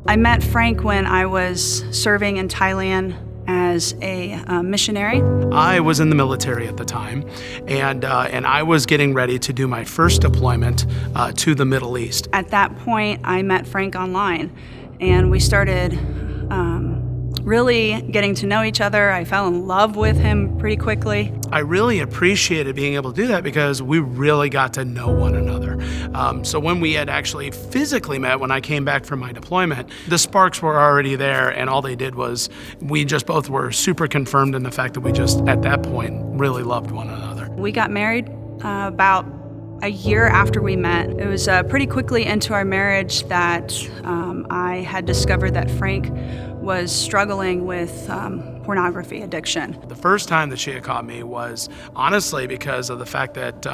I met Frank when I was serving in Thailand as a missionary. I was in the military at the time, and I was getting ready to do my first deployment to the Middle East. At that point, I met Frank online, and we started really getting to know each other. I fell in love with him pretty quickly. I really appreciated being able to do that because we really got to know one another. So when we had actually physically met, when I came back from my deployment, the sparks were already there, and all they did was we just both were super confirmed in the fact that we just, at that point, really loved one another. We got married about a year after we met. It was pretty quickly into our marriage that I had discovered that Frank was struggling with pornography addiction. The first time that she had caught me was honestly because of the fact that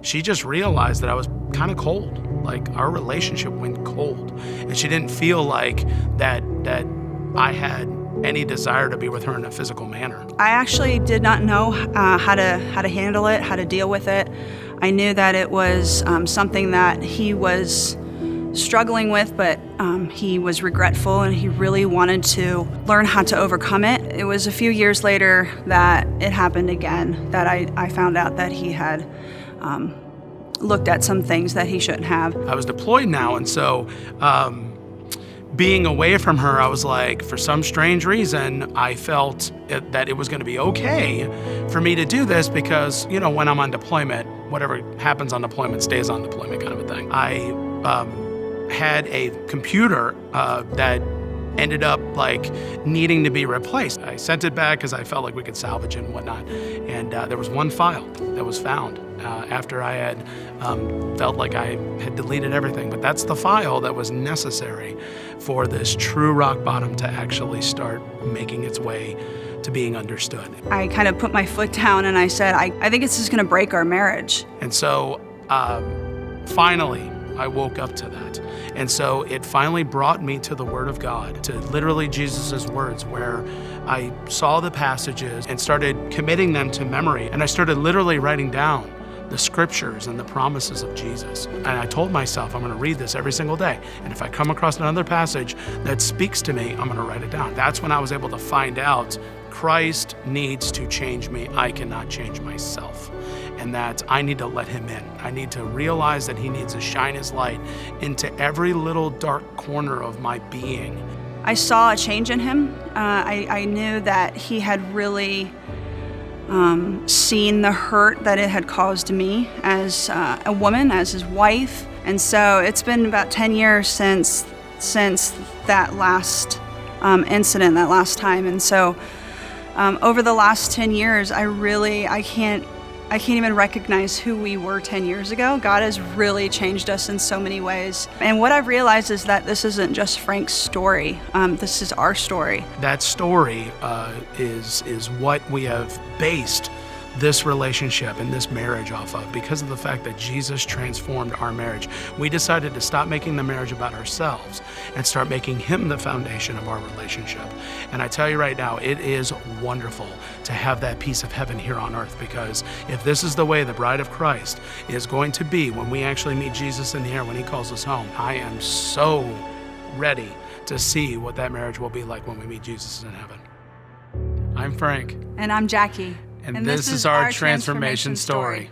she just realized that I was kind of cold. Like, our relationship went cold, and she didn't feel like that I had any desire to be with her in a physical manner. I actually did not know how to handle it, how to deal with it. I knew that it was something that he was struggling with, but he was regretful and he really wanted to learn how to overcome it. It was a few years later that it happened again, that I found out that he had looked at some things that he shouldn't have. I was deployed now, and so being away from her, I was like, for some strange reason, I felt that it was going to be okay for me to do this because, you know, when I'm on deployment, whatever happens on deployment stays on deployment kind of a thing. I had a computer that ended up like needing to be replaced. I sent it back because I felt like we could salvage it and whatnot. And there was one file that was found after I had felt like I had deleted everything. But that's the file that was necessary for this true rock bottom to actually start making its way to being understood. I kind of put my foot down and I said, I think this is going to break our marriage. And so finally, I woke up to that. And so it finally brought me to the Word of God, to literally Jesus' words, where I saw the passages and started committing them to memory. And I started literally writing down the scriptures and the promises of Jesus. And I told myself, I'm going to read this every single day. And if I come across another passage that speaks to me, I'm going to write it down. That's when I was able to find out Christ needs to change me. I cannot change myself. And that I need to let him in. I need to realize that he needs to shine his light into every little dark corner of my being. I saw a change in him. I knew that he had really seen the hurt that it had caused me as a woman, as his wife. And so it's been about 10 years since that last incident, that last time. And so over the last 10 years, I can't even recognize who we were 10 years ago. God has really changed us in so many ways. And what I've realized is that this isn't just Frank's story. This is our story. That story is what we have based this relationship and this marriage off of. Because of the fact that Jesus transformed our marriage, we decided to stop making the marriage about ourselves and start making him the foundation of our relationship. And I tell you right now, it is wonderful to have that piece of heaven here on earth, because if this is the way the bride of Christ is going to be when we actually meet Jesus in the air, when he calls us home, I am so ready to see what that marriage will be like when we meet Jesus in heaven. I'm Frank. And I'm Jackie. And this is our transformation story.